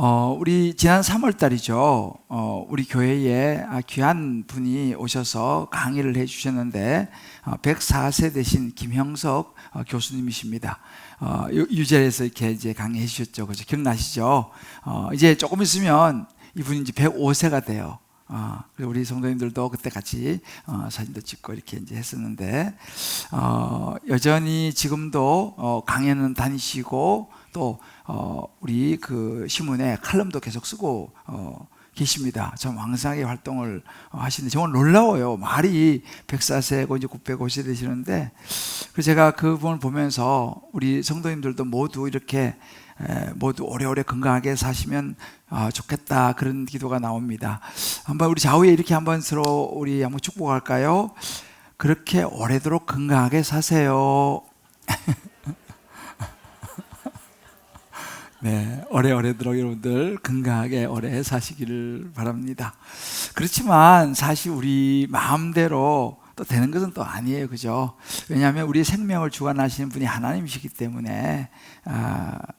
우리 지난 3월 달이죠. 우리 교회에 귀한 분이 오셔서 강의를 해주셨는데 104세 되신 김형석 교수님이십니다. 유재에서 이렇게 이제 강의해 주셨죠. 그죠? 기억나시죠? 이제 조금 있으면 이분이 이제 105세가 돼요. 그리고 우리 성도님들도 그때 같이 사진도 찍고 이렇게 이제 했었는데, 여전히 지금도 강연은 다니시고 또 우리 그 신문에 칼럼도 계속 쓰고 계십니다. 참 왕성하게 활동을 하시는데 정말 놀라워요. 말이 104세고 이제 905세 되시는데, 그래서 제가 그분을 보면서 우리 성도님들도 모두 이렇게 모두 오래오래 건강하게 사시면 좋겠다, 그런 기도가 나옵니다. 한번 우리 좌우에 이렇게 한번 서로 우리 한번 축복할까요? 그렇게 오래도록 건강하게 사세요. 네, 오래오래도록 여러분들 건강하게 오래 사시기를 바랍니다. 그렇지만 사실 우리 마음대로 또 되는 것은 또 아니에요. 그죠? 왜냐하면 우리 생명을 주관하시는 분이 하나님이시기 때문에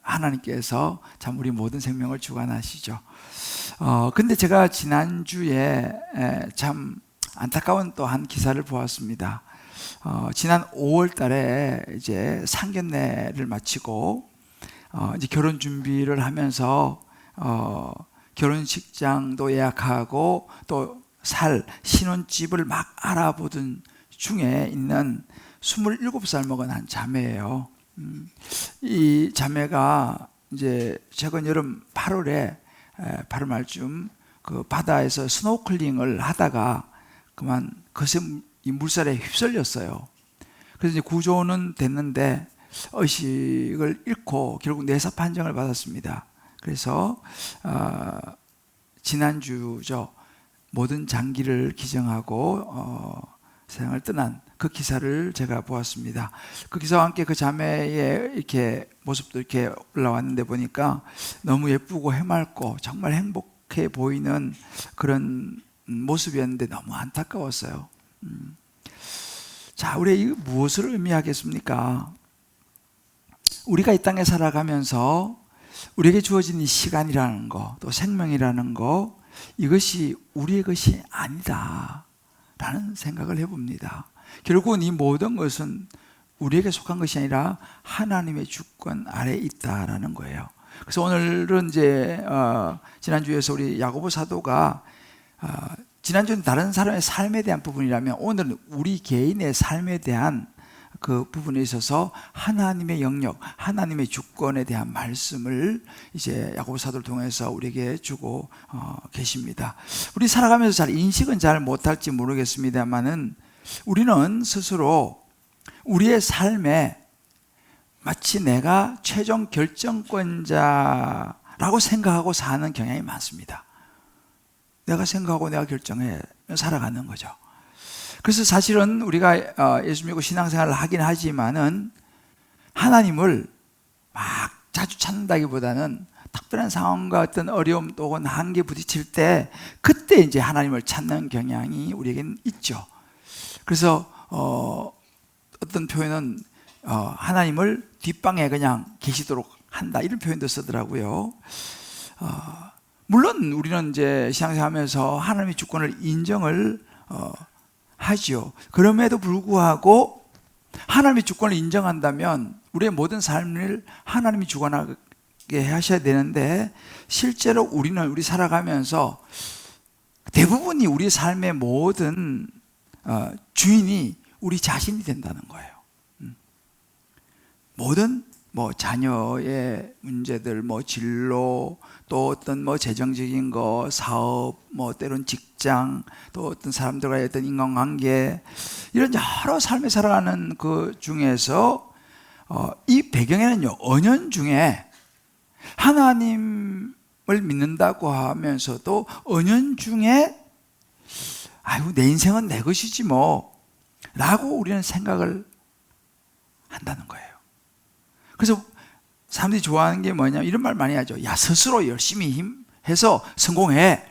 하나님께서 참 우리 모든 생명을 주관하시죠. 근데 제가 지난주에 참 안타까운 또 한 기사를 보았습니다. 지난 5월 달에 이제 상견례를 마치고 이제 결혼 준비를 하면서 결혼식장도 예약하고 또 신혼집을 막 알아보던 중에 있는 27살 먹은 한 자매예요. 이 자매가 이제 최근 여름 8월 말쯤 그 바다에서 스노클링을 하다가 그만 거센 이 물살에 휩쓸렸어요. 그래서 이제 구조는 됐는데 의식을 잃고 결국 뇌사 판정을 받았습니다. 그래서 지난주죠, 모든 장기를 기증하고 세상을 떠난 그 기사를 제가 보았습니다. 그 기사와 함께 그 자매의 이렇게 모습도 이렇게 올라왔는데 보니까 너무 예쁘고 해맑고 정말 행복해 보이는 그런 모습이었는데 너무 안타까웠어요. 자, 우리 이거 무엇을 의미하겠습니까? 우리가 이 땅에 살아가면서 우리에게 주어진 이 시간이라는 거, 또 생명이라는 거, 이것이 우리의 것이 아니다 라는 생각을 해봅니다. 결국은 이 모든 것은 우리에게 속한 것이 아니라 하나님의 주권 아래에 있다라는 거예요. 그래서 오늘은 이제 지난주에서 우리 야고보 사도가 지난주는 다른 사람의 삶에 대한 부분이라면 오늘은 우리 개인의 삶에 대한 그 부분에 있어서 하나님의 영역, 하나님의 주권에 대한 말씀을 이제 야고보 사도를 통해서 우리에게 주고 계십니다. 우리 살아가면서 잘 인식은 잘 못할지 모르겠습니다만은 우리는 스스로 우리의 삶에 마치 내가 최종 결정권자라고 생각하고 사는 경향이 많습니다. 내가 생각하고 내가 결정해 살아가는 거죠. 그래서 사실은 우리가 예수 믿고 신앙생활을 하긴 하지만은 하나님을 막 자주 찾는다기보다는 특별한 상황과 어떤 어려움 또는 한계에 부딪힐 때 그때 이제 하나님을 찾는 경향이 우리에게는 있죠. 그래서 어떤 표현은 하나님을 뒷방에 그냥 계시도록 한다, 이런 표현도 쓰더라고요. 물론 우리는 이제 신앙생활하면서 하나님의 주권을 인정을 하지요. 그럼에도 불구하고 하나님의 주권을 인정한다면 우리의 모든 삶을 하나님이 주관하게 하셔야 되는데, 실제로 우리 살아가면서 대부분이 우리 삶의 모든 주인이 우리 자신이 된다는 거예요. 모든 자녀의 문제들, 진로, 또 어떤 재정적인 거, 사업, 때론 직장, 또 어떤 사람들과의 어떤 인간관계, 이런 여러 삶에 살아가는 그 중에서 이 배경에는요, 은연중에 하나님을 믿는다고 하면서도 은연중에 아이고 내 인생은 내 것이지 라고 우리는 생각을 한다는 거예요. 그래서 사람들이 좋아하는 게 뭐냐, 이런 말 많이 하죠. 야, 스스로 열심히 힘해서 성공해.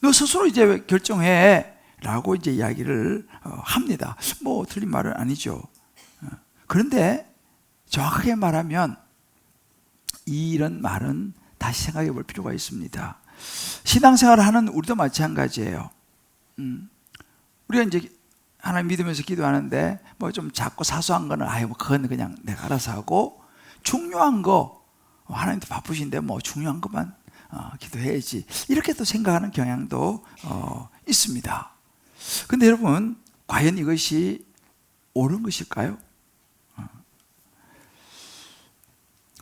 너 스스로 이제 결정해. 라고 이제 이야기를 합니다. 틀린 말은 아니죠. 그런데 정확하게 말하면 이런 말은 다시 생각해 볼 필요가 있습니다. 신앙생활을 하는 우리도 마찬가지예요. 우리가 이제 하나님 믿으면서 기도하는데 뭐 좀 작고 사소한 거는 뭐 그건 그냥 내가 알아서 하고, 중요한 거 하나님도 바쁘신데 뭐 중요한 것만 기도해야지, 이렇게 또 생각하는 경향도 있습니다. 근데 여러분, 과연 이것이 옳은 것일까요?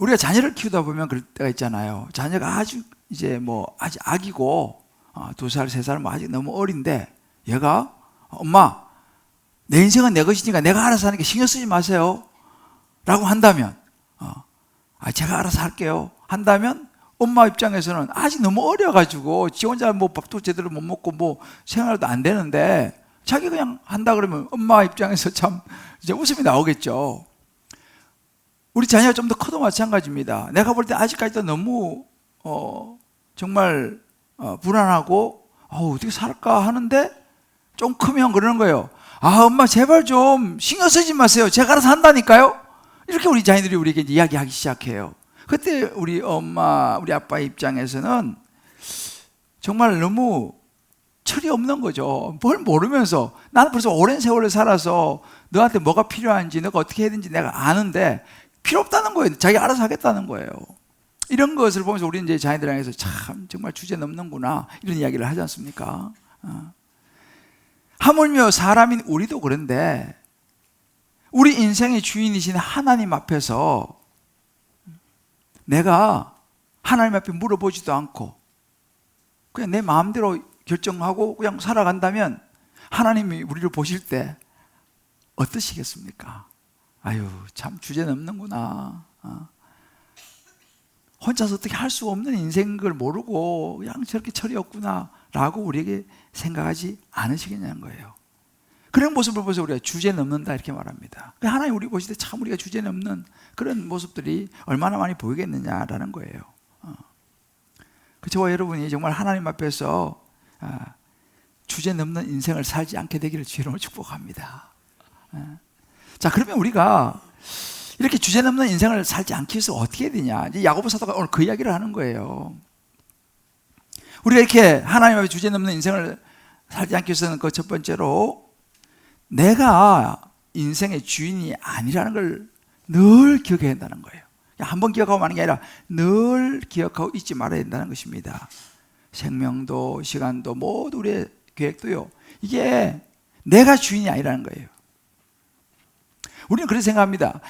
우리가 자녀를 키우다 보면 그럴 때가 있잖아요. 자녀가 아주 이제 뭐 아직 아기고 2살, 3살 뭐 아직 너무 어린데, 얘가 엄마 내 인생은 내 것이니까 내가 알아서 하니까 신경 쓰지 마세요 라고 한다면, 제가 알아서 할게요 한다면, 엄마 입장에서는 아직 너무 어려가지고 지 혼자 뭐 밥도 제대로 못 먹고 뭐 생활도 안 되는데 자기 그냥 한다 그러면 엄마 입장에서 참 이제 웃음이 나오겠죠. 우리 자녀가 좀 더 커도 마찬가지입니다. 내가 볼 때 아직까지도 너무 정말 불안하고 어떻게 살까 하는데, 좀 크면 그러는 거예요. 엄마 제발 좀 신경 쓰지 마세요, 제가 알아서 한다니까요. 이렇게 우리 자녀들이 우리에게 이야기하기 시작해요. 그때 우리 엄마, 우리 아빠의 입장에서는 정말 너무 철이 없는 거죠. 뭘 모르면서, 나는 벌써 오랜 세월을 살아서 너한테 뭐가 필요한지, 너가 어떻게 해야 되는지 내가 아는데 필요 없다는 거예요. 자기가 알아서 하겠다는 거예요. 이런 것을 보면서 우리는 이제 자녀들 향해서 참 정말 주제 넘는구나, 이런 이야기를 하지 않습니까? 하물며 사람인 우리도 그런데, 우리 인생의 주인이신 하나님 앞에서 내가 하나님 앞에 물어보지도 않고 그냥 내 마음대로 결정하고 그냥 살아간다면, 하나님이 우리를 보실 때 어떠시겠습니까? 참 주제 넘는구나, 혼자서 어떻게 할 수 없는 인생인 걸 모르고 그냥 저렇게 철이 없구나 라고 우리에게 생각하지 않으시겠냐는 거예요. 그런 모습을 보면서 우리가 주제 넘는다 이렇게 말합니다. 하나님 우리 보실 때 참 우리가 주제 넘는 그런 모습들이 얼마나 많이 보이겠느냐라는 거예요. 저와 여러분이 정말 하나님 앞에서 주제 넘는 인생을 살지 않게 되기를 주님으로 축복합니다. 자, 그러면 우리가 이렇게 주제 넘는 인생을 살지 않기 위해서 어떻게 해야 되냐, 이제 야고보 사도가 오늘 그 이야기를 하는 거예요. 우리가 이렇게 하나님 앞에 주제 넘는 인생을 살지 않기 위해서는 그 첫 번째로, 내가 인생의 주인이 아니라는 걸 늘 기억해야 한다는 거예요. 한번 기억하고 마는 게 아니라 늘 기억하고 잊지 말아야 된다는 것입니다. 생명도 시간도 모두 우리의 계획도요, 이게 내가 주인이 아니라는 거예요. 우리는 그렇게 생각합니다.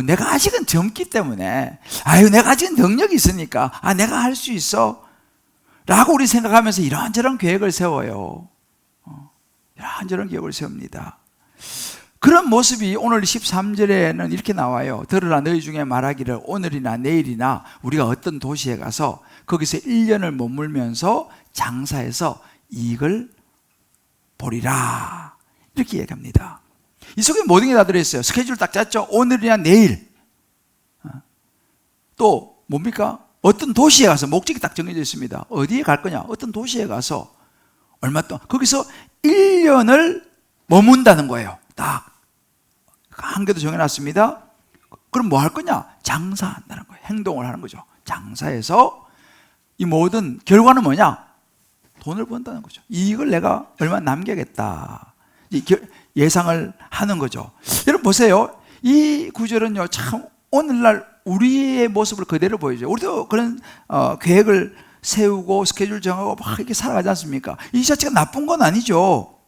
내가 아직은 젊기 때문에, 내가 아직은 능력이 있으니까 내가 할 수 있어 라고 우리 생각하면서 이런저런 계획을 세워요. 이런저런 계획을 세웁니다. 그런 모습이 오늘 13절에는 이렇게 나와요. 들으라, 너희 중에 말하기를 오늘이나 내일이나 우리가 어떤 도시에 가서 거기서 1년을 머물면서 장사해서 이익을 보리라, 이렇게 얘기합니다. 이 속에 모든 게 다 들어있어요. 스케줄 딱 짰죠. 오늘이나 내일, 또 뭡니까? 어떤 도시에 가서, 목적이 딱 정해져 있습니다. 어디에 갈 거냐, 어떤 도시에 가서 얼마 동안, 거기서 1년을 머문다는 거예요. 딱 한 개도 정해놨습니다. 그럼 뭐 할 거냐? 장사한다는 거예요. 행동을 하는 거죠. 장사해서 이 모든 결과는 뭐냐? 돈을 번다는 거죠. 이익을 내가 얼마 남겨야겠다, 예상을 하는 거죠. 여러분 보세요. 이 구절은요, 참 오늘날 우리의 모습을 그대로 보여줘요. 우리도 그런 계획을 세우고 스케줄 정하고 막 이렇게 살아가지 않습니까? 이 자체가 나쁜 건 아니죠.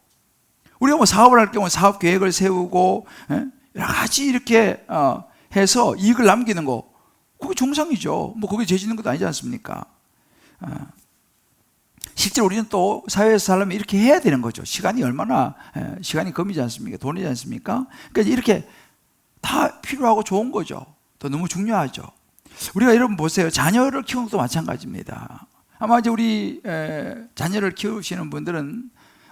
우리가 뭐 사업을 할 경우 사업 계획을 세우고 여러 가지 이렇게 해서 이익을 남기는 거, 그게 정상이죠. 뭐 그게 죄 짓는 것도 아니지 않습니까? 실제 우리는 또 사회에서 살려면 이렇게 해야 되는 거죠. 시간이 금이지 않습니까? 돈이지 않습니까? 그러니까 이렇게 다 필요하고 좋은 거죠. 또 너무 중요하죠. 우리가 여러분 보세요. 자녀를 키우는 것도 마찬가지입니다. 아마 이제 우리 자녀를 키우시는 분들은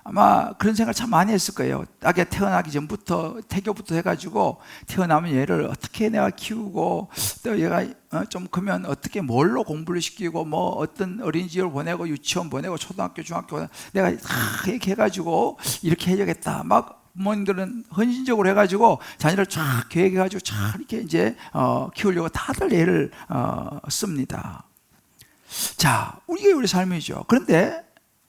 아마 그런 생각을 참 많이 했을 거예요. 아기가 태어나기 전부터, 태교부터 해가지고 태어나면 얘를 어떻게 내가 키우고, 또 얘가 좀 크면 어떻게 뭘로 공부를 시키고, 뭐 어떤 어린이집을 보내고 유치원 보내고 초등학교 중학교 보내고, 내가 다 이렇게 해가지고 이렇게 해야겠다. 막 부모님들은 헌신적으로 해가지고 자녀를 쫙 계획해가지고 쫙 이렇게 이제 키우려고 다들 애를 씁니다. 자, 이게 우리 삶이죠. 그런데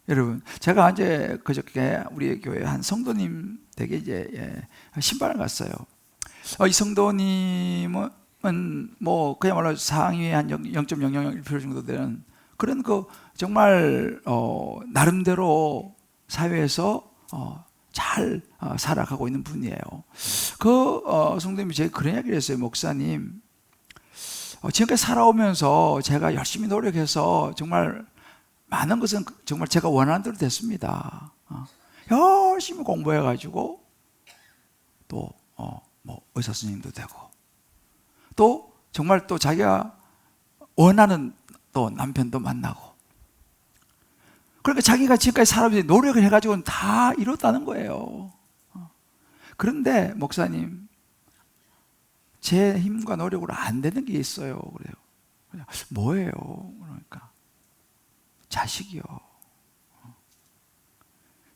여러분, 제가 이제 그저께 우리 교회 한 성도님 댁에 이제 신방을 갔어요. 이 성도님은 뭐 그야말로 상위 한 0.001% 정도 되는 그런 정말 나름대로 사회에서 잘 살아가고 있는 분이에요. 성도님이 제가 그런 이야기를 했어요. 목사님, 지금까지 살아오면서 제가 열심히 노력해서 정말 많은 것은 정말 제가 원하는 대로 됐습니다. 열심히 공부해가지고 또 뭐 의사 선생님도 되고 또 정말 또 자기가 원하는 또 남편도 만나고, 그러니까 자기가 지금까지 살아오면서 노력을 해가지고는 다 이뤘다는 거예요. 그런데 목사님, 제 힘과 노력으로 안 되는 게 있어요. 그래요. 뭐예요? 그러니까 자식이요.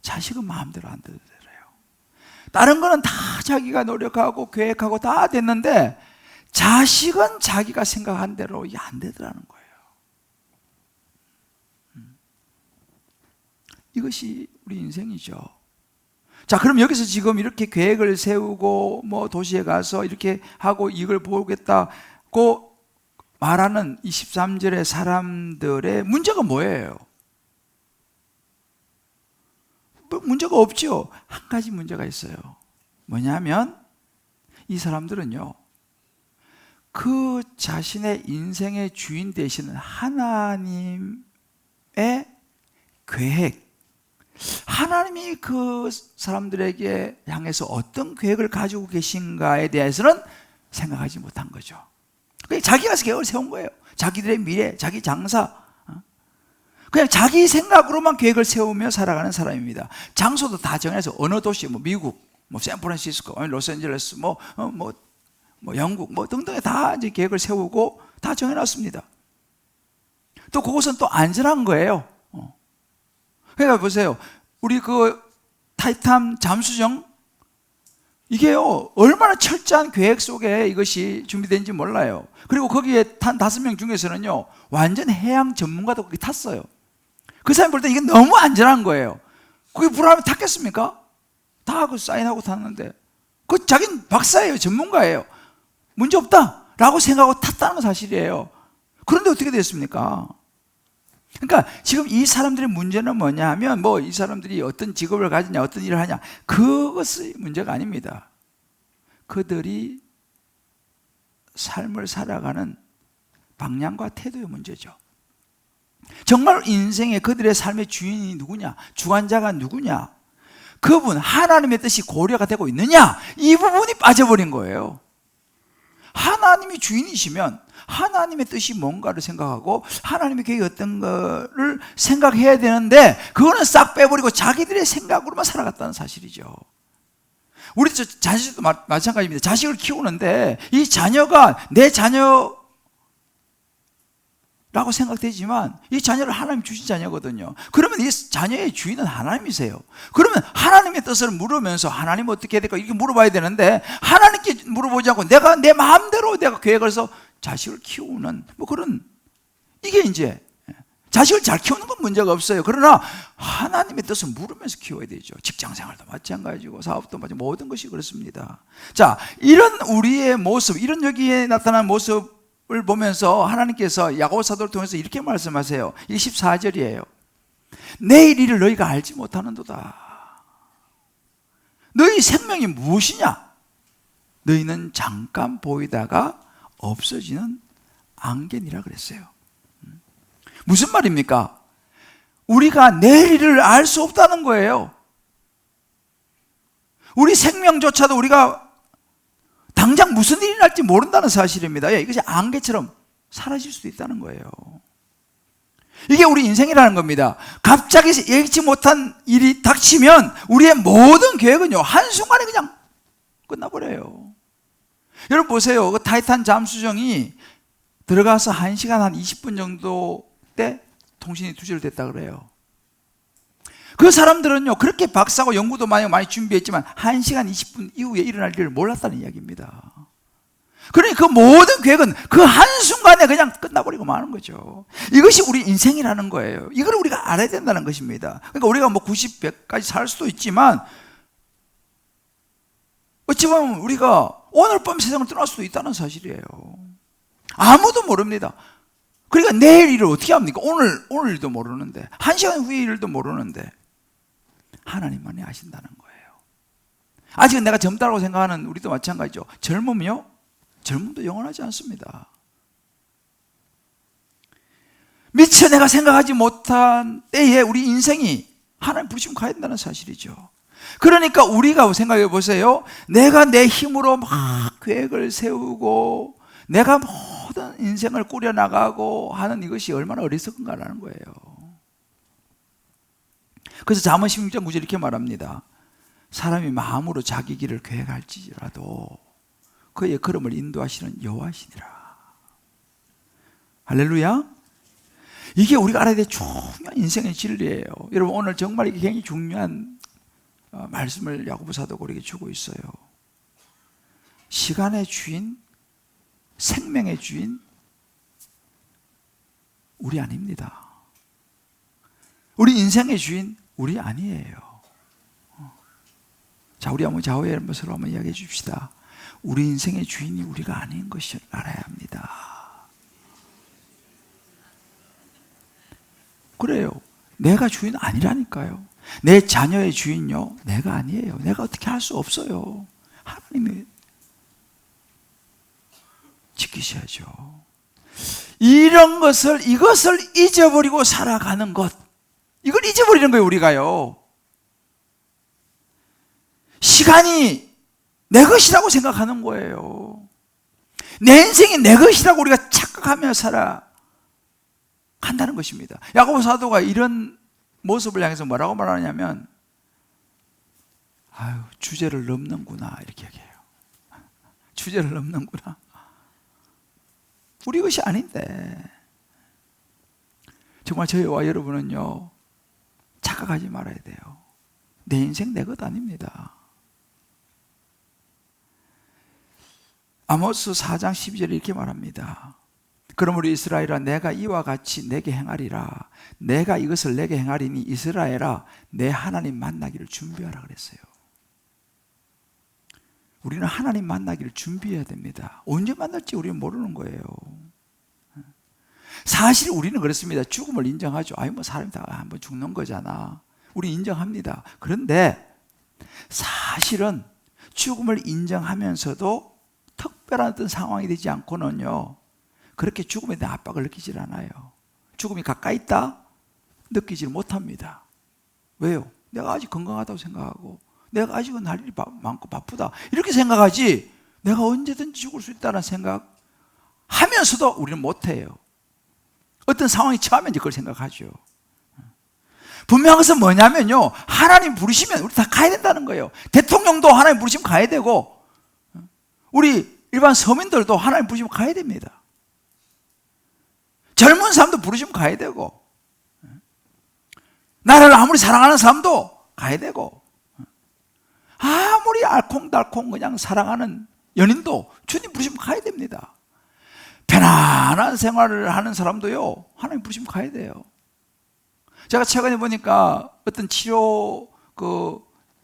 자식은 마음대로 안 되더래요. 다른 거는 다 자기가 노력하고 계획하고 다 됐는데 자식은 자기가 생각한 대로 안 되더라는 거예요. 이것이 우리 인생이죠. 자, 그럼 여기서 지금 이렇게 계획을 세우고 뭐 도시에 가서 이렇게 하고 이걸 보겠다고 말하는 23절의 사람들의 문제가 뭐예요? 문제가 없죠. 한 가지 문제가 있어요. 뭐냐면 이 사람들은요, 그 자신의 인생의 주인 되시는 하나님의 계획, 하나님이 그 사람들에게 향해서 어떤 계획을 가지고 계신가에 대해서는 생각하지 못한 거죠. 자기가 계획을 세운 거예요. 자기들의 미래, 자기 장사, 그냥 자기 생각으로만 계획을 세우며 살아가는 사람입니다. 장소도 다 정해서 어느 도시, 뭐 미국, 뭐 샌프란시스코, 로스앤젤레스, 뭐 영국, 뭐 등등에 다 이제 계획을 세우고 다 정해놨습니다. 또 그것은 또 안전한 거예요. 그러니까 보세요. 우리 타이탄 잠수정, 이게요, 얼마나 철저한 계획 속에 이것이 준비된지 몰라요. 그리고 거기에 탄 5명 중에서는요, 완전 해양 전문가도 거기 탔어요. 그 사람이 볼 때 이게 너무 안전한 거예요. 그게 불안하면 탔겠습니까? 다 사인하고 탔는데, 자기는 박사예요. 전문가예요. 문제 없다라고 생각하고 탔다는 건 사실이에요. 그런데 어떻게 됐습니까? 그러니까 지금 이 사람들의 문제는 뭐냐 하면, 이 사람들이 어떤 직업을 가지냐, 어떤 일을 하냐, 그것이 문제가 아닙니다. 그들이 삶을 살아가는 방향과 태도의 문제죠. 정말 인생의 그들의 삶의 주인이 누구냐, 주관자가 누구냐, 그분 하나님의 뜻이 고려가 되고 있느냐, 이 부분이 빠져버린 거예요. 하나님이 주인이시면 하나님의 뜻이 뭔가를 생각하고 하나님의 계획이 어떤 거를 생각해야 되는데, 그거는 싹 빼버리고 자기들의 생각으로만 살아갔다는 사실이죠. 우리 자식도 마찬가지입니다. 자식을 키우는데 이 자녀가 내 자녀라고 생각되지만 이 자녀를 하나님 주신 자녀거든요. 그러면 이 자녀의 주인은 하나님이세요. 그러면 하나님의 뜻을 물으면서 하나님 어떻게 해야 될까 이렇게 물어봐야 되는데, 하나님께 물어보지 않고 내가 내 마음대로 내가 계획을 해서 자식을 키우는 그런, 이게 이제 자식을 잘 키우는 건 문제가 없어요. 그러나 하나님의 뜻을 물으면서 키워야 되죠. 직장생활도 마찬가지고 사업도 마찬가지고 모든 것이 그렇습니다. 자, 이런 우리의 모습, 이런 여기에 나타난 모습을 보면서 하나님께서 야고보 사도를 통해서 이렇게 말씀하세요. 이게 14절이에요. 내일 일을 너희가 알지 못하는도다. 너희 생명이 무엇이냐? 너희는 잠깐 보이다가 없어지는 안개니라 그랬어요. 무슨 말입니까? 우리가 내일 일을 알 수 없다는 거예요. 우리 생명조차도 우리가 당장 무슨 일이 날지 모른다는 사실입니다. 이것이 안개처럼 사라질 수도 있다는 거예요. 이게 우리 인생이라는 겁니다. 갑자기 예기치 못한 일이 닥치면 우리의 모든 계획은요, 한순간에 그냥 끝나버려요. 여러분 보세요. 그 타이탄 잠수정이 들어가서 1시간 한 20분 정도 때 통신이 두절됐다 그래요. 그 사람들은요, 그렇게 박사고 연구도 많이 준비했지만 1시간 20분 이후에 일어날 일을 몰랐다는 이야기입니다. 그러니 그 모든 계획은 그 한순간에 그냥 끝나버리고 많은 거죠. 이것이 우리 인생이라는 거예요. 이걸 우리가 알아야 된다는 것입니다. 그러니까 우리가 뭐 90, 100까지 살 수도 있지만 어찌 보면 우리가 오늘 밤 세상을 떠날 수도 있다는 사실이에요. 아무도 모릅니다. 그러니까 내일 일을 어떻게 합니까? 오늘 일도 모르는데, 1시간 후의 일도 모르는데 하나님만이 아신다는 거예요. 아직은 내가 젊다고 생각하는 우리도 마찬가지죠. 젊음이요? 젊음도 영원하지 않습니다. 미처 내가 생각하지 못한 때에 우리 인생이 하나님 부르시면 가야 된다는 사실이죠. 그러니까 우리가 생각해 보세요. 내가 내 힘으로 막 계획을 세우고 내가 모든 인생을 꾸려나가고 하는 이것이 얼마나 어리석은가라는 거예요. 그래서 잠언 16장 9절 이렇게 말합니다. 사람이 마음으로 자기 길을 계획할지라도 그의 걸음을 인도하시는 여호와시니라. 할렐루야. 이게 우리가 알아야 될 중요한 인생의 진리예요. 여러분, 오늘 정말 이게 굉장히 중요한 말씀을 야고보 사도가 우리에게 주고 있어요. 시간의 주인, 생명의 주인 우리 아닙니다. 우리 인생의 주인 우리 아니에요. 자, 우리 한번 좌우에 서로 한번 이야기해 줍시다. 우리 인생의 주인이 우리가 아닌 것을 알아야 합니다. 그래요. 내가 주인 아니라니까요. 내 자녀의 주인요, 내가 아니에요. 내가 어떻게 할 수 없어요. 하나님이 지키셔야죠. 이것을 잊어버리고 살아가는 것, 이걸 잊어버리는 거예요. 우리가요, 시간이 내 것이라고 생각하는 거예요. 내 인생이 내 것이라고 우리가 착각하며 살아간다는 것입니다. 야고보 사도가 이런 모습을 향해서 뭐라고 말하냐면, 아유, 주제를 넘는구나, 이렇게 얘기해요. 주제를 넘는구나. 우리 것이 아닌데. 정말 저희와 여러분은요, 착각하지 말아야 돼요. 내 인생 내 것 아닙니다. 아모스 4장 12절에 이렇게 말합니다. 그러므로 이스라엘아, 내가 이와 같이 내게 행하리라. 내가 이것을 내게 행하리니 이스라엘아, 내 하나님 만나기를 준비하라 그랬어요. 우리는 하나님 만나기를 준비해야 됩니다. 언제 만날지 우리는 모르는 거예요. 사실 우리는 그렇습니다. 죽음을 인정하죠. 아니 뭐 사람이 다 한번 죽는 거잖아. 우리 인정합니다. 그런데 사실은 죽음을 인정하면서도 특별한 어떤 상황이 되지 않고는요, 그렇게 죽음에 대한 압박을 느끼질 않아요. 죽음이 가까이 있다? 느끼질 못합니다. 왜요? 내가 아직 건강하다고 생각하고, 내가 아직은 할 일이 많고 바쁘다, 이렇게 생각하지, 내가 언제든지 죽을 수 있다는 생각 하면서도 우리는 못해요. 어떤 상황이 처하면 그걸 생각하죠. 분명한 것은 뭐냐면요, 하나님 부르시면 우리 다 가야 된다는 거예요. 대통령도 하나님 부르시면 가야 되고, 우리 일반 서민들도 하나님 부르시면 가야 됩니다. 젊은 사람도 부르시면 가야 되고, 나라를 아무리 사랑하는 사람도 가야 되고, 아무리 알콩달콩 그냥 사랑하는 연인도 주님 부르시면 가야 됩니다. 편안한 생활을 하는 사람도요, 하나님 부르시면 가야 돼요. 제가 최근에 보니까 어떤 치료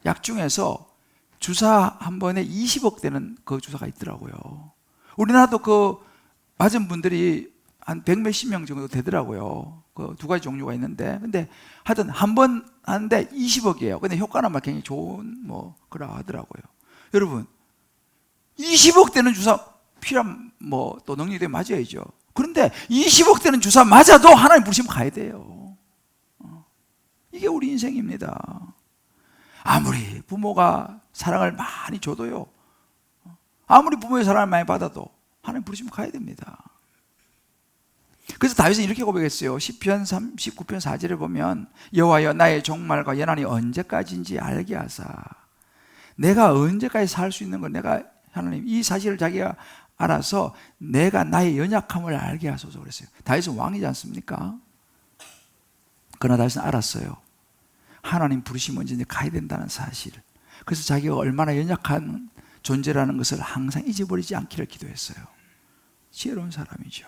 약 중에서 주사 한 번에 20억 되는 그 주사가 있더라고요. 우리나라도 맞은 분들이 한 100몇십 명 정도 되더라고요. 두 가지 종류가 있는데, 근데 하여튼 한 번 하는데 20억이에요. 근데 효과는 막 굉장히 좋은 그라 하더라고요. 여러분, 20억 되는 주사 필요한 또 능력이 되면 맞아야죠. 그런데 20억 되는 주사 맞아도 하나님 부르시면 가야 돼요. 이게 우리 인생입니다. 아무리 부모가 사랑을 많이 줘도요, 아무리 부모의 사랑을 많이 받아도 하나님 부르시면 가야 됩니다. 그래서 다윗은 이렇게 고백했어요. 시편 39편 4절에 보면, 여호와여, 나의 종말과 연한이 언제까지인지 알게 하사. 내가 언제까지 살 수 있는 건 내가, 하나님 이 사실을 자기가 알아서 내가 나의 연약함을 알게 하소서 그랬어요. 다윗은 왕이지 않습니까? 그러나 다윗은 알았어요. 하나님 부르시면 언제든지 가야 된다는 사실. 그래서 자기가 얼마나 연약한 존재라는 것을 항상 잊어버리지 않기를 기도했어요. 지혜로운 사람이죠.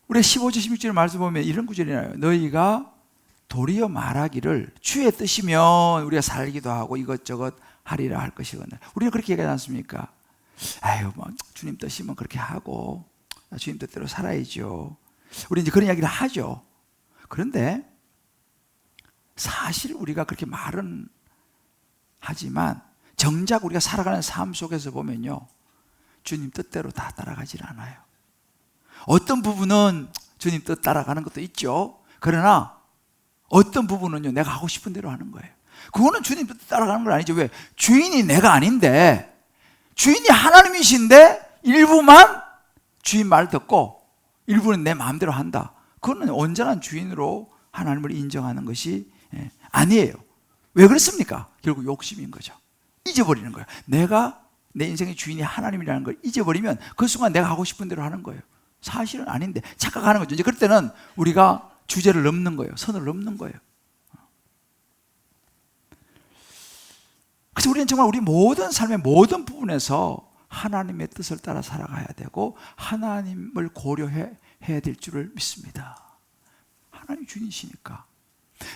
우리 15절 16절 말씀 보면 이런 구절이 나요. 너희가 도리어 말하기를 주의 뜻이면 우리가 살기도 하고 이것저것 하리라 할 것이거든. 우리는 그렇게 얘기하지 않습니까? 아유, 뭐 주님 뜻이면 그렇게 하고 주님 뜻대로 살아야죠. 우리 이제 그런 이야기를 하죠. 그런데 사실 우리가 그렇게 말은 하지만 정작 우리가 살아가는 삶 속에서 보면요, 주님 뜻대로 다 따라가질 않아요. 어떤 부분은 주님 뜻 따라가는 것도 있죠. 그러나 어떤 부분은요, 내가 하고 싶은 대로 하는 거예요. 그거는 주님 뜻 따라가는 건 아니죠. 왜? 주인이 내가 아닌데, 주인이 하나님이신데 일부만 주인 말 듣고 일부는 내 마음대로 한다. 그거는 온전한 주인으로 하나님을 인정하는 것이 아니에요. 왜 그렇습니까? 결국 욕심인 거죠. 잊어버리는 거예요. 내가 내 인생의 주인이 하나님이라는 걸 잊어버리면 그 순간 내가 하고 싶은 대로 하는 거예요. 사실은 아닌데 착각하는 거죠. 이제 그럴 때는 우리가 주제를 넘는 거예요. 선을 넘는 거예요. 그래서 우리는 정말 우리 모든 삶의 모든 부분에서 하나님의 뜻을 따라 살아가야 되고 하나님을 고려해야 될 줄을 믿습니다. 하나님 주인이시니까.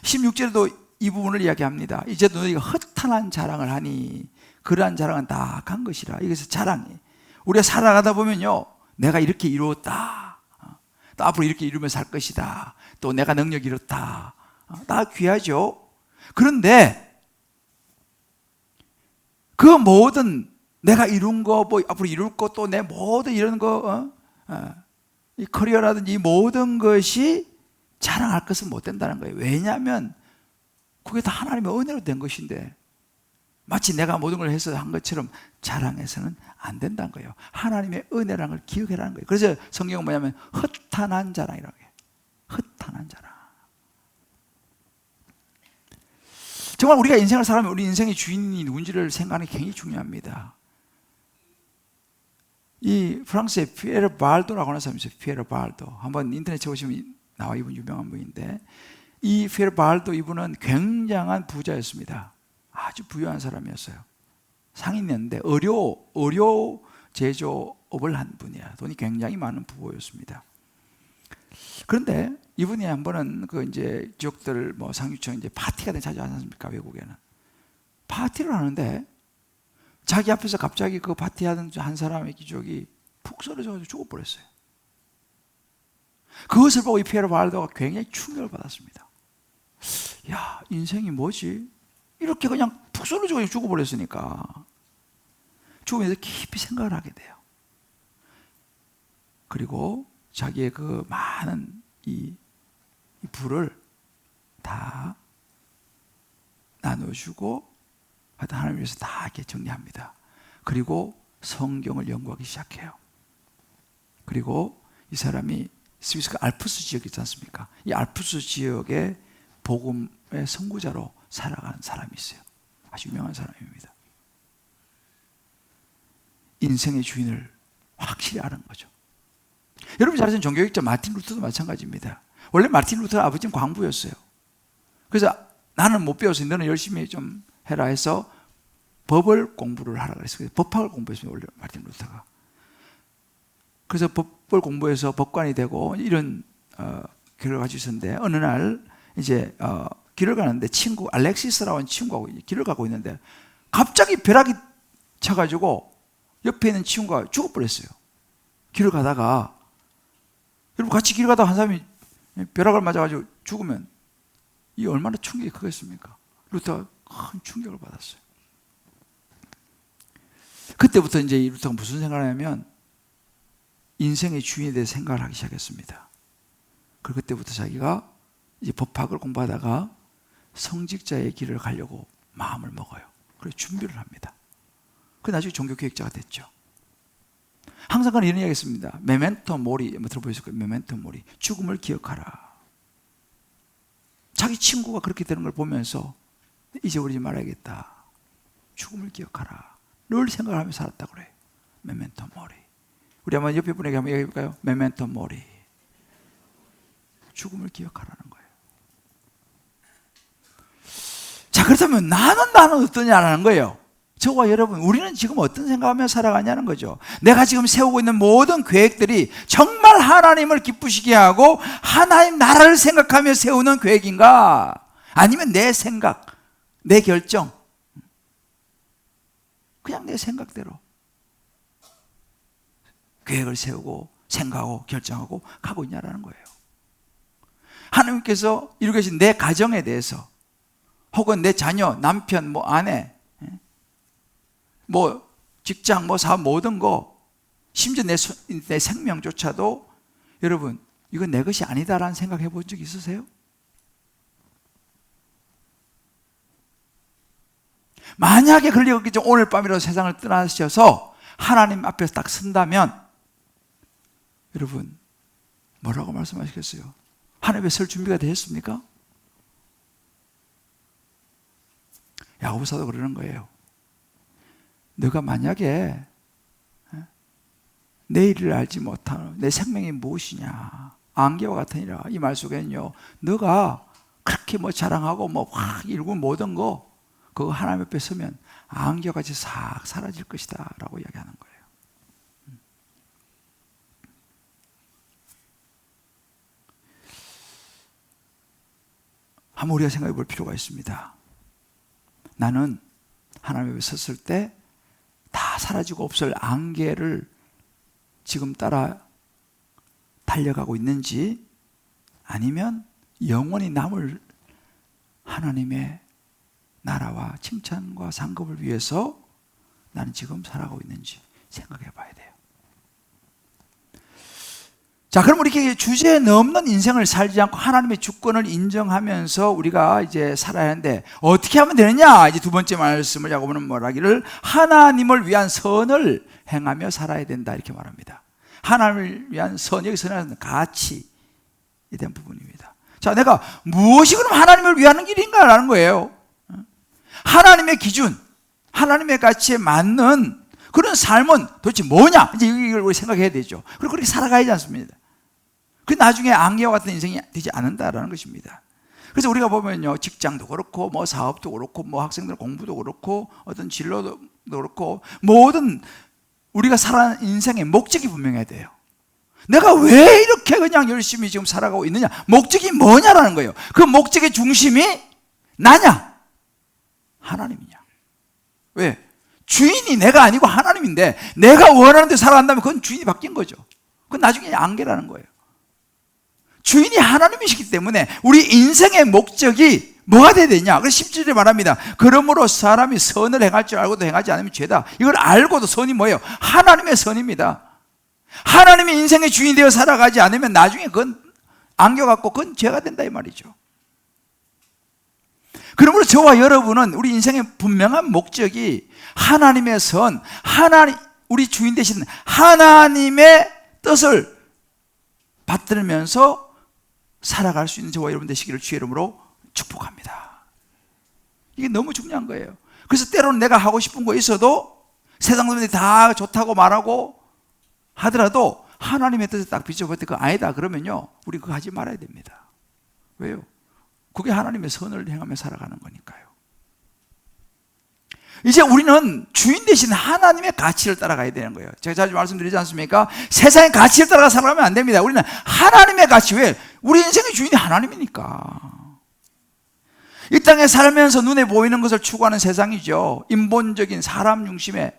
16절에도 이 부분을 이야기합니다. 이제 너희가 허탄한 자랑을 하니 그러한 자랑은 다 악한 것이라. 이것은 자랑이. 우리가 살아가다 보면요, 내가 이렇게 이루었다, 또 앞으로 이렇게 이루며 살 것이다, 또 내가 능력이 이렇다, 다 귀하죠. 그런데 그 모든 내가 이룬 거, 뭐 앞으로 이룰 것, 또 내 모든 이런 거, 이 커리어라든지 이 모든 것이 자랑할 것은 못 된다는 거예요. 왜냐하면 그게 다 하나님의 은혜로 된 것인데 마치 내가 모든 걸 해서 한 것처럼 자랑해서는 안 된다는 거예요. 하나님의 은혜라는 걸 기억해라는 거예요. 그래서 성경은 뭐냐면 허탄한 자랑이라고 해요. 허탄한 자랑. 정말 우리가 인생을 살아가면 우리 인생의 주인이 누군지를 생각하는 게 굉장히 중요합니다. 이 프랑스의 피에르 발도라고 하는 사람이 있어요. 피에르 발도. 한번 인터넷 쳐보시면 나와. 이분 유명한 분인데, 이 피에르 발도 이분은 굉장한 부자였습니다. 아주 부유한 사람이었어요. 상인이었는데 의료 제조업을 한 분이야. 돈이 굉장히 많은 부호였습니다. 그런데 이분이 한 번은 그 이제 지역들 뭐 상류층 이제 파티가 자주 하지 않습니까? 외국에는 파티를 하는데 자기 앞에서 갑자기 그 파티하던 한 사람의 기족이 푹 쓰러져가지고 죽어버렸어요. 그것을 보고 이 피에르 발도가 굉장히 충격을 받았습니다. 야, 인생이 뭐지? 이렇게 그냥 푹 쓰러지고 죽어버렸으니까 죽으면서 깊이 생각을 하게 돼요. 그리고 자기의 그 많은 이 부를 다 나눠주고 하나님 위해서 다 이렇게 정리합니다. 그리고 성경을 연구하기 시작해요. 그리고 이 사람이 스위스가 알프스 지역이 있지 않습니까? 이 알프스 지역의 복음의 선구자로 살아가는 사람이 있어요. 아주 유명한 사람입니다. 인생의 주인을 확실히 아는 거죠. 여러분 잘 아시는 종교학자 마틴 루터도 마찬가지입니다. 원래 마틴 루터 아버지는 광부였어요. 그래서 나는 못 배워서 너는 열심히 좀 해라 해서 법을 공부를 하라 그랬어요. 법학을 공부했습니다. 원래 마틴 루터가. 그래서 법을 공부해서 법관이 되고 이런 길을 가지고 있었는데, 어느 날 이제 길을 가는데 친구 알렉시스라고 하는 친구하고 길을 가고 있는데 갑자기 벼락이 쳐가지고 옆에 있는 친구가 죽어버렸어요. 길을 가다가, 여러분 같이 길 가다가 한 사람이 벼락을 맞아가지고 죽으면 이 얼마나 충격이 크겠습니까? 루터가 큰 충격을 받았어요. 그때부터 이제 루터가 무슨 생각을 하냐면 인생의 주인에 대해 생각을 하기 시작했습니다. 그리고 그때부터 자기가 이제 법학을 공부하다가 성직자의 길을 가려고 마음을 먹어요. 그래서 준비를 합니다. 그 나중에 종교개혁자가 됐죠. 항상 그는 이런 이야기 했습니다. 메멘토 모리, 들어보셨을 거예요. 메멘토 모리. 죽음을 기억하라. 자기 친구가 그렇게 되는 걸 보면서 잊어버리지 말아야겠다. 죽음을 기억하라. 늘 생각을 하며 살았다고 그래요. 메멘토 모리. 우리 한번 옆에 분에게 한번 얘기해 볼까요? 메멘토 모리. 죽음을 기억하라는 거예요. 자, 그렇다면 나는 어떠냐라는 거예요. 저와 여러분, 우리는 지금 어떤 생각하며 살아가냐는 거죠. 내가 지금 세우고 있는 모든 계획들이 정말 하나님을 기쁘시게 하고 하나님 나라를 생각하며 세우는 계획인가? 아니면 내 생각, 내 결정, 그냥 내 생각대로 계획을 세우고 생각하고 결정하고 가고 있냐라는 거예요. 하나님께서 이루고 계신 내 가정에 대해서, 혹은 내 자녀, 남편, 뭐 아내, 뭐 직장, 뭐 사업, 모든 거, 심지어 내 생명조차도, 여러분, 이건 내 것이 아니다라는 생각해 본 적 있으세요? 만약에 그럴 리가 없겠죠. 오늘 밤이라도 세상을 떠나셔서 하나님 앞에서 딱 선다면, 여러분, 뭐라고 말씀하시겠어요? 하나님 앞에 설 준비가 되셨습니까? 야고보서도 그러는 거예요. 너가 만약에 내일을 알지 못하는 내 생명이 무엇이냐, 안개와 같으니라. 이 말 속에는요, 너가 그렇게 뭐 자랑하고 뭐 확 일구 모든 거, 그거 하나님 앞에 서면 안개같이 싹 사라질 것이다 라고 이야기하는 거예요. 한번 우리가 생각해 볼 필요가 있습니다. 나는 하나님 앞에 섰을 때 다 사라지고 없을 안개를 지금 따라 달려가고 있는지, 아니면 영원히 남을 하나님의 나라와 칭찬과 상급을 위해서 나는 지금 살아가고 있는지 생각해 봐야 돼요. 자, 그럼 이렇게 주제에 넘는 인생을 살지 않고 하나님의 주권을 인정하면서 우리가 이제 살아야 하는데, 어떻게 하면 되느냐? 이제 두 번째 말씀을 야고보는 뭐라 하기를, 하나님을 위한 선을 행하며 살아야 된다, 이렇게 말합니다. 하나님을 위한 선, 여기 선은 가치에 대한 부분입니다. 자, 내가 무엇이 그럼 하나님을 위하는 길인가라는 거예요. 하나님의 기준, 하나님의 가치에 맞는 그런 삶은 도대체 뭐냐? 이제 이걸 우리 생각해야 되죠. 그리고 그렇게 살아가야지 않습니다. 그 나중에 안개와 같은 인생이 되지 않는다라는 것입니다. 그래서 우리가 보면요, 직장도 그렇고 뭐 사업도 그렇고 뭐 학생들 공부도 그렇고 어떤 진로도 그렇고, 모든 우리가 살아가는 인생의 목적이 분명해야 돼요. 내가 왜 이렇게 그냥 열심히 지금 살아가고 있느냐, 목적이 뭐냐라는 거예요. 그 목적의 중심이 나냐, 하나님이냐. 왜? 주인이 내가 아니고 하나님인데, 내가 원하는 데 살아간다면 그건 주인이 바뀐 거죠. 그건 나중에 안개라는 거예요. 주인이 하나님이시기 때문에 우리 인생의 목적이 뭐가 돼야 되냐? 그래서 17절에 말합니다. 그러므로 사람이 선을 행할 줄 알고도 행하지 않으면 죄다. 이걸 알고도 선이 뭐예요? 하나님의 선입니다. 하나님이 인생의 주인이 되어 살아가지 않으면 나중에 그건 안겨갖고 그건 죄가 된다 이 말이죠. 그러므로 저와 여러분은 우리 인생의 분명한 목적이 하나님의 선, 우리 주인 되신 하나님의 뜻을 받들면서 살아갈 수 있는 저와 여러분 되시기를 주의 이름으로 축복합니다. 이게 너무 중요한 거예요. 그래서 때로는 내가 하고 싶은 거 있어도 세상 사람들이 다 좋다고 말하고 하더라도 하나님의 뜻에 딱 비춰볼 때 그거 아니다 그러면요, 우리 그거 하지 말아야 됩니다. 왜요? 그게 하나님의 선을 행하며 살아가는 거니까요. 이제 우리는 주인 되신 하나님의 가치를 따라가야 되는 거예요. 제가 자주 말씀드리지 않습니까? 세상의 가치를 따라가 살아가면 안 됩니다. 우리는 하나님의 가치, 왜? 우리 인생의 주인이 하나님이니까. 이 땅에 살면서 눈에 보이는 것을 추구하는 세상이죠. 인본적인 사람 중심의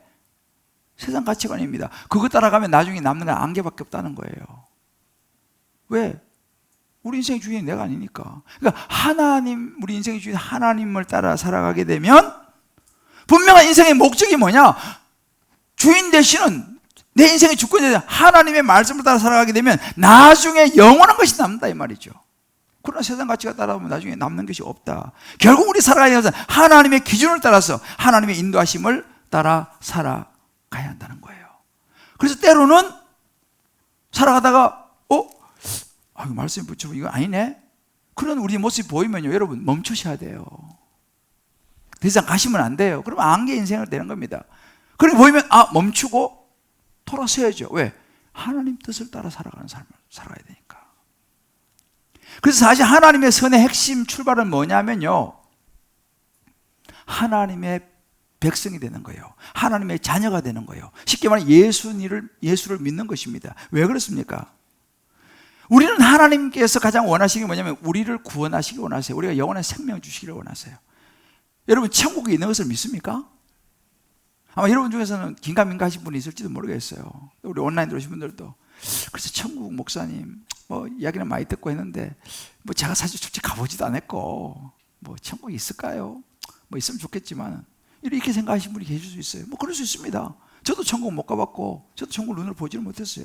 세상 가치관입니다. 그거 따라가면 나중에 남는 건 안개밖에 없다는 거예요. 왜? 우리 인생의 주인이 내가 아니니까. 그러니까 우리 인생의 주인 하나님을 따라 살아가게 되면 분명한 인생의 목적이 뭐냐? 주인 되시는 내 인생의 주권이 되는 하나님의 말씀을 따라 살아가게 되면 나중에 영원한 것이 남는다 이 말이죠. 그러나 세상 가치가 따라오면 나중에 남는 것이 없다. 결국 우리 살아가야 되는 것은 하나님의 기준을 따라서 하나님의 인도하심을 따라 살아가야 한다는 거예요. 그래서 때로는 살아가다가 이거 말씀이 붙여보면 이거 아니네? 그런 우리 모습이 보이면요, 여러분 멈추셔야 돼요. 더 이상 가시면 안 돼요. 그러면 안개 인생을 되는 겁니다. 그렇게 보이면 멈추고 돌아서야죠. 왜? 하나님 뜻을 따라 살아가는 삶을 살아야 되니까. 그래서 사실 하나님의 선의 핵심 출발은 뭐냐면요, 하나님의 백성이 되는 거예요. 하나님의 자녀가 되는 거예요. 쉽게 말하면 예수를 믿는 것입니다. 왜 그렇습니까? 우리는 하나님께서 가장 원하시는 게 뭐냐면 우리를 구원하시기 원하세요. 우리가 영원한 생명 주시기를 원하세요. 여러분 천국에 있는 것을 믿습니까? 아마 여러분 중에서는 긴가민가 하신 분이 있을지도 모르겠어요. 우리 온라인 들어오신 분들도 그래서 천국 목사님 뭐 이야기는 많이 듣고 했는데 뭐 제가 사실 솔직히 가보지도 않았고 뭐 천국이 있을까요? 뭐 있으면 좋겠지만 이렇게 생각하시는 분이 계실 수 있어요. 뭐 그럴 수 있습니다. 저도 천국 못 가봤고 저도 천국 눈으로 보지를 못했어요.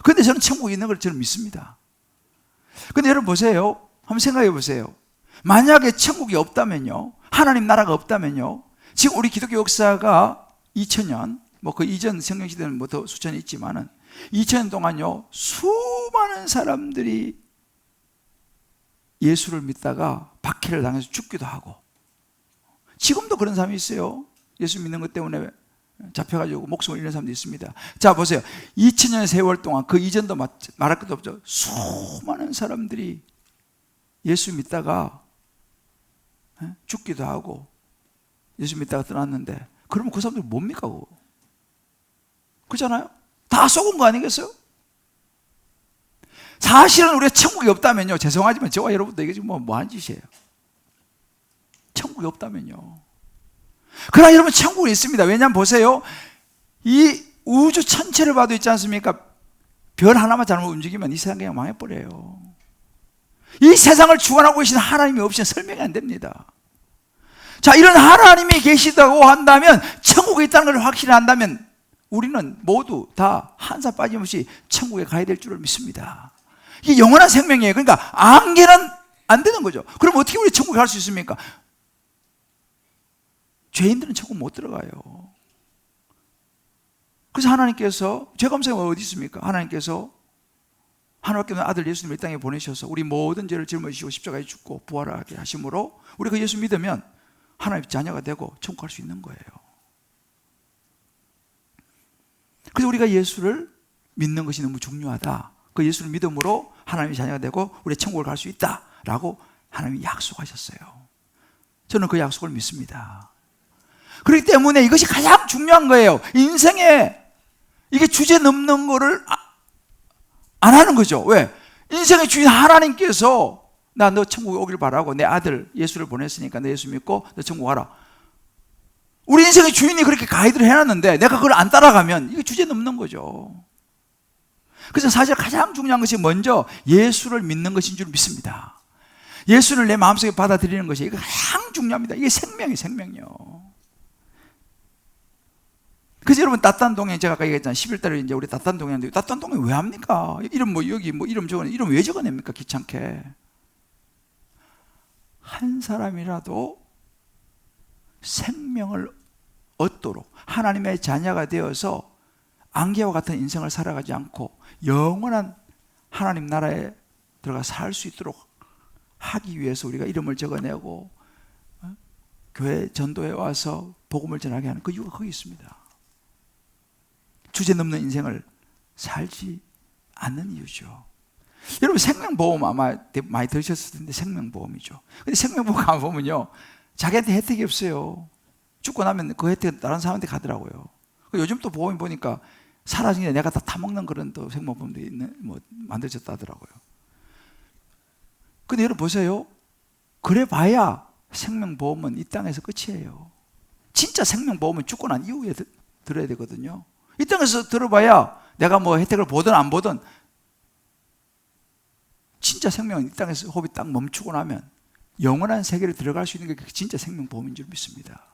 그런데 저는 천국에 있는 걸 저는 믿습니다. 그런데 여러분 보세요. 한번 생각해 보세요. 만약에 천국이 없다면요, 하나님 나라가 없다면요, 지금 우리 기독교 역사가 2000년, 뭐 그 이전 성경시대는 뭐 더 수천이 있지만은 2000년 동안요 수많은 사람들이 예수를 믿다가 박해를 당해서 죽기도 하고, 지금도 그런 사람이 있어요. 예수 믿는 것 때문에 잡혀가지고 목숨을 잃는 사람도 있습니다. 자 보세요. 2000년의 세월 동안 그 이전도 말할 것도 없죠. 수많은 사람들이 예수 믿다가 죽기도 하고 예수 믿다가 떠났는데, 그러면 그 사람들 뭡니까? 그거? 그렇잖아요? 다 속은 거 아니겠어요? 사실은 우리가 천국이 없다면요, 죄송하지만 저와 여러분도 이게 지금 뭐 하는 짓이에요? 천국이 없다면요. 그러나 여러분 천국이 있습니다. 왜냐하면 보세요, 이 우주 전체를 봐도 있지 않습니까? 별 하나만 잘못 움직이면 이 세상 그냥 망해버려요. 이 세상을 주관하고 계신 하나님이 없이는 설명이 안 됩니다. 자, 이런 하나님이 계시다고 한다면, 천국에 있다는 걸 확실히 한다면 우리는 모두 다 한 사 빠짐없이 천국에 가야 될 줄을 믿습니다. 이게 영원한 생명이에요. 그러니까 안개는 안 되는 거죠. 그럼 어떻게 우리 천국에 갈 수 있습니까? 죄인들은 천국 못 들어가요. 그래서 하나님께서, 죄 감사가 어디 있습니까? 하나님께서 하나님께 없는 아들 예수님을 이 땅에 보내셔서 우리 모든 죄를 짊어지시고 십자가에 죽고 부활하게 하심으로 우리 그 예수 믿으면 하나님의 자녀가 되고 천국 갈 수 있는 거예요. 그래서 우리가 예수를 믿는 것이 너무 중요하다. 그 예수를 믿음으로 하나님의 자녀가 되고 우리 천국을 갈 수 있다라고 하나님이 약속하셨어요. 저는 그 약속을 믿습니다. 그렇기 때문에 이것이 가장 중요한 거예요. 인생에 이게 주제 넘는 거를 안 하는 거죠. 왜? 인생의 주인 하나님께서 나 너 천국에 오길 바라고 내 아들 예수를 보냈으니까 너 예수 믿고 너 천국 가라. 우리 인생의 주인이 그렇게 가이드를 해놨는데 내가 그걸 안 따라가면 이게 주제 넘는 거죠. 그래서 사실 가장 중요한 것이 먼저 예수를 믿는 것인 줄 믿습니다. 예수를 내 마음속에 받아들이는 것이 이게 가장 중요합니다. 이게 생명이요. 그래서 여러분 따딴동행, 제가 아까 얘기했잖아요. 11달에 이제 우리 따딴동행인데 따딴동행 왜 합니까? 이름 뭐 여기 뭐 이름 적어내, 이름 왜 적어냅니까? 귀찮게. 한 사람이라도 생명을 얻도록 하나님의 자녀가 되어서 안개와 같은 인생을 살아가지 않고 영원한 하나님 나라에 들어가 살 수 있도록 하기 위해서 우리가 이름을 적어내고 교회 전도에 와서 복음을 전하게 하는 그 이유가 거기 있습니다. 주제 넘는 인생을 살지 않는 이유죠. 여러분 생명보험 아마 많이 들으셨을 텐데 생명보험이죠. 근데 생명보험 가보면요 자기한테 혜택이 없어요. 죽고 나면 그 혜택은 다른 사람한테 가더라고요. 요즘 또 보험이 보니까 사라진 게 내가 다 타먹는 그런 또 생명보험도 있는, 뭐 만들어졌다 하더라고요. 근데 여러분 보세요. 그래 봐야 생명보험은 이 땅에서 끝이에요. 진짜 생명보험은 죽고 난 이후에 들어야 되거든요. 이 땅에서 들어봐야 내가 뭐 혜택을 보든 안 보든 진짜 생명은 이 땅에서 호흡이 딱 멈추고 나면 영원한 세계를 들어갈 수 있는 게 진짜 생명보험인 줄 믿습니다.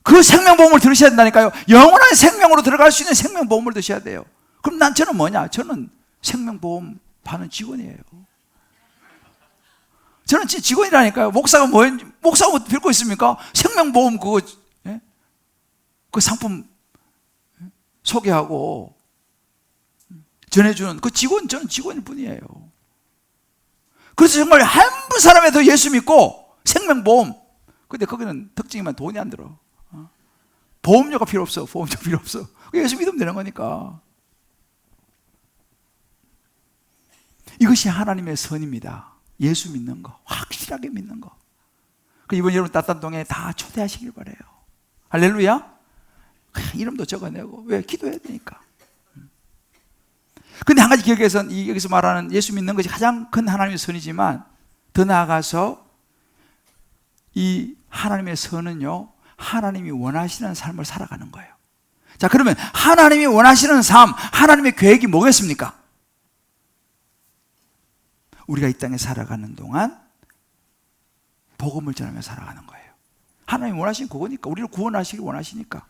그 생명보험을 들으셔야 된다니까요. 영원한 생명으로 들어갈 수 있는 생명보험을 드셔야 돼요. 그럼 저는 뭐냐? 저는 생명보험 파는 직원이에요. 저는 직원이라니까요. 목사가 목사가 뭐 빌고 있습니까? 생명보험 그거, 예? 그 상품 소개하고 전해주는 그 직원, 저는 직원일 뿐이에요. 그래서 정말 한 사람에도 예수 믿고 생명보험, 근데 거기는 특징이면 돈이 안 들어. 보험료가 필요 없어. 보험료 필요 없어. 예수 믿으면 되는 거니까. 이것이 하나님의 선입니다. 예수 믿는 거, 확실하게 믿는 거. 그 이번 여러분 따뜻한 동에 다 초대하시길 바래요. 할렐루야. 이름도 적어내고. 왜? 기도해야 되니까. 근데 한 가지 기억해서 여기서 말하는 예수 믿는 것이 가장 큰 하나님의 선이지만 더 나아가서 이 하나님의 선은요, 하나님이 원하시는 삶을 살아가는 거예요. 자, 그러면 하나님이 원하시는 삶, 하나님의 계획이 뭐겠습니까? 우리가 이 땅에 살아가는 동안 복음을 전하며 살아가는 거예요. 하나님이 원하시는 그거니까. 우리를 구원하시길 원하시니까.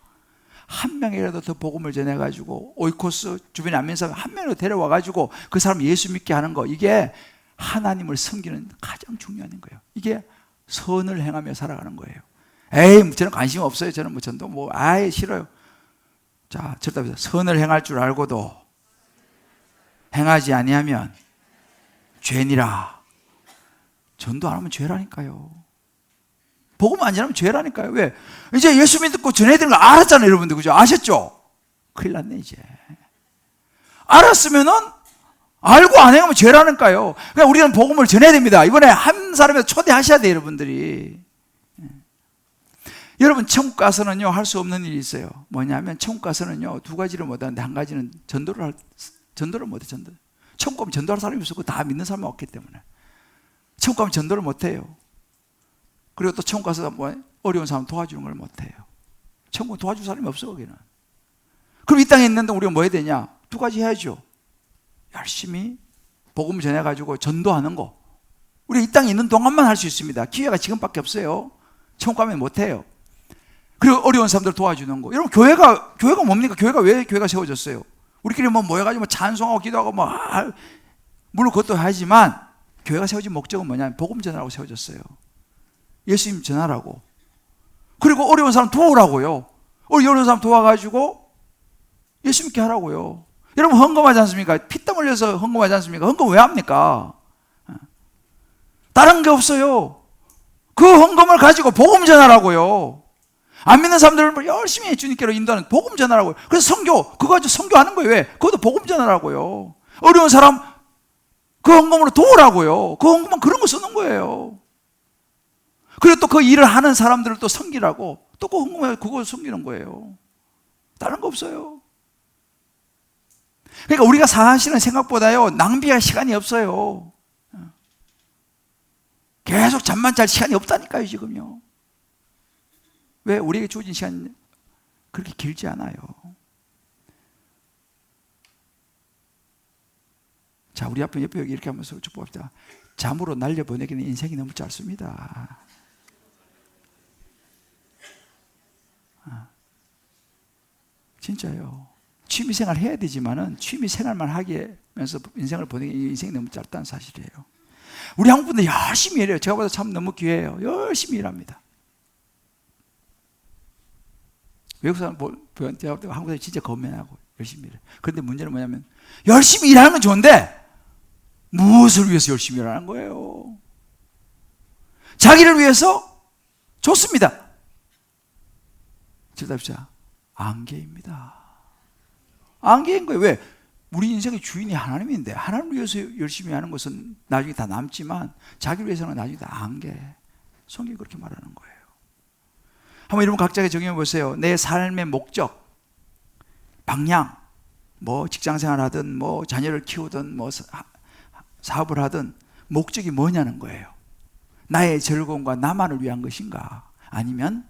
한 명이라도 더 복음을 전해가지고 오이코스 주변에 안 믿는 사람 한 명이라도 데려와가지고 그 사람 예수 믿게 하는 거, 이게 하나님을 섬기는 가장 중요한 거예요. 이게 선을 행하며 살아가는 거예요. 에이, 저는 관심 없어요. 저는 뭐 전도 아예 싫어요. 자, 절답니다. 선을 행할 줄 알고도 행하지 아니하면 죄니라. 전도 안 하면 죄라니까요. 복음 안 전하면 죄라니까요. 왜? 이제 예수 믿고 전해야 되는 거 알았잖아요, 여러분들. 그죠? 아셨죠? 큰일 났네, 이제. 알았으면은 알고 안 행하면 죄라니까요. 그러니까 우리는 복음을 전해야 됩니다. 이번에 한 사람에 초대하셔야 돼요, 여러분들이. 여러분, 천국 가서는요, 할 수 없는 일이 있어요. 뭐냐면, 천국 가서는요, 두 가지를 못하는데, 한 가지는 전도를 못해, 전도. 천국 가면 전도할 사람이 없고, 다 믿는 사람이 없기 때문에. 천국 가면 전도를 못해요. 그리고 또 천국 가서 뭐 어려운 사람 도와주는 걸 못해요. 천국 도와줄 사람이 없어, 거기는. 그럼 이 땅에 있는데 우리가 뭐 해야 되냐? 두 가지 해야죠. 열심히 복음 전해가지고 전도하는 거. 우리 이 땅에 있는 동안만 할 수 있습니다. 기회가 지금밖에 없어요. 천국 가면 못해요. 그리고 어려운 사람들 도와주는 거. 여러분, 교회가 뭡니까? 왜 교회가 세워졌어요? 우리끼리 뭐 모여가지고 찬송하고 기도하고 물론 그것도 하지만 교회가 세워진 목적은 뭐냐면 복음 전하라고 세워졌어요. 예수님 전하라고. 그리고 어려운 사람 도우라고요. 어려운 사람 도와가지고 예수 믿게 하라고요. 여러분, 헌금하지 않습니까? 피땀 흘려서 헌금하지 않습니까? 헌금 왜 합니까? 다른 게 없어요. 그 헌금을 가지고 복음 전하라고요. 안 믿는 사람들을 열심히 주님께로 인도하는 복음 전하라고요. 그래서 그거 가지고 선교하는 거예요. 왜? 그것도 복음 전하라고요. 어려운 사람 그 헌금으로 도우라고요. 그 헌금은 그런 거 쓰는 거예요. 그리고 또 그 일을 하는 사람들을 또 섬기라고, 또 그 헌금을 그거 섬기는 거예요. 다른 거 없어요. 그러니까 우리가 사실은 생각보다요, 낭비할 시간이 없어요. 계속 잠만 잘 시간이 없다니까요, 지금요. 왜? 우리에게 주어진 시간이 그렇게 길지 않아요. 자, 우리 옆에 이렇게 하면서 축복합시다. 잠으로 날려보내기는 인생이 너무 짧습니다. 진짜요. 취미생활 해야 되지만은 취미생활만 하면서 인생을 보내기, 인생이 너무 짧다는 사실이에요. 우리 한국 분들 열심히 일해요. 제가 보다 참 너무 귀해요. 열심히 일합니다. 외국 사람 제가 한국 사람이 진짜 건면하고 열심히 일해요. 그런데 문제는 뭐냐면 열심히 일하는 건 좋은데 무엇을 위해서 열심히 일하는 거예요? 자기를 위해서? 좋습니다. 질답시다. 안개입니다. 안개인 거예요. 왜? 우리 인생의 주인이 하나님인데 하나님을 위해서 열심히 하는 것은 나중에 다 남지만 자기를 위해서는 나중에 다 안개. 성경이 그렇게 말하는 거예요. 한번 여러분 각자가 정해 보세요. 내 삶의 목적, 방향, 뭐 직장생활 하든 뭐 자녀를 키우든 뭐 사업을 하든 목적이 뭐냐는 거예요. 나의 즐거움과 나만을 위한 것인가? 아니면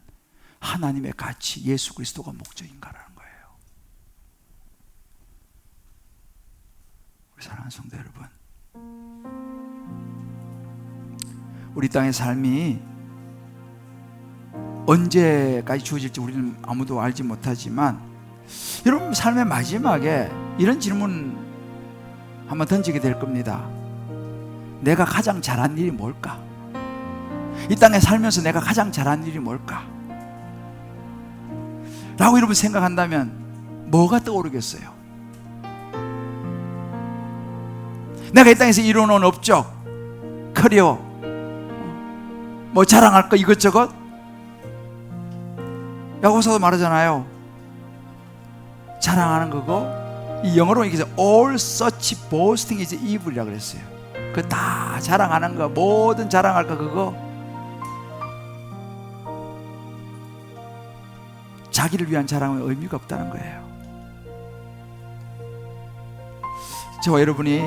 하나님의 가치, 예수 그리스도가 목적인가라는 거예요. 우리 사랑하는 성도 여러분, 우리 땅의 삶이 언제까지 주어질지 우리는 아무도 알지 못하지만 여러분 삶의 마지막에 이런 질문 한번 던지게 될 겁니다. 내가 가장 잘한 일이 뭘까? 이 땅에 살면서 내가 가장 잘한 일이 뭘까? 라고 여러분 생각한다면 뭐가 떠오르겠어요? 내가 이 땅에서 이루어놓은 업적, 커리어, 뭐 자랑할 거 이것저것. 야고보서도 말하잖아요. 자랑하는 거고, 이 영어로 얘기해서 all such boasting is evil이라고 그랬어요. 그 다 자랑하는 거, 모든 자랑할 거 그거 자기를 위한 자랑은 의미가 없다는 거예요. 저와 여러분이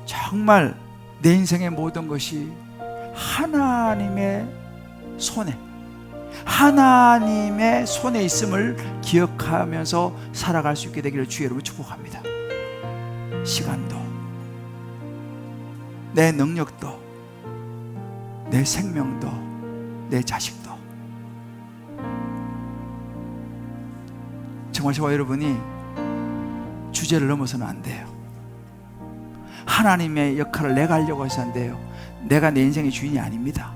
정말 내 인생의 모든 것이 하나님의 손에 있음을 기억하면서 살아갈 수 있게 되기를 주의 이름으로 축복합니다. 시간도, 내 능력도, 내 생명도, 내 자식도, 정말 저와 여러분이 주제를 넘어서는 안 돼요. 하나님의 역할을 내가 하려고 해서 안 돼요. 내가 내 인생의 주인이 아닙니다.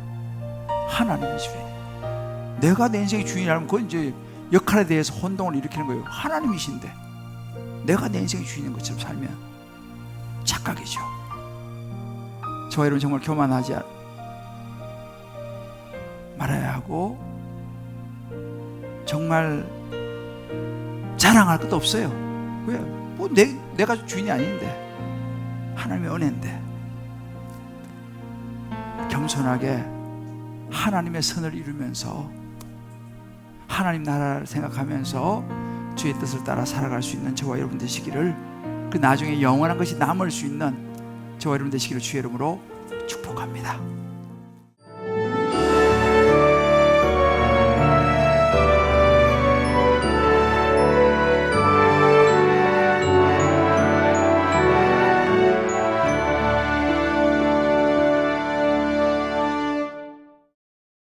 하나님의 주인이에요. 내가 내 인생의 주인이라면 그건 이제 역할에 대해서 혼동을 일으키는 거예요. 하나님이신데 내가 내 인생의 주인인 것처럼 살면 착각이죠. 저와 여러분 정말 교만하지 말아야 하고 정말 자랑할 것도 없어요. 왜? 뭐 내가 주인이 아닌데, 하나님의 은혜인데. 겸손하게 하나님의 선을 이루면서 하나님 나라를 생각하면서 주의 뜻을 따라 살아갈 수 있는 저와 여러분 되시기를, 그 나중에 영원한 것이 남을 수 있는 저와 여러분 되시기를 주의 이름으로 축복합니다.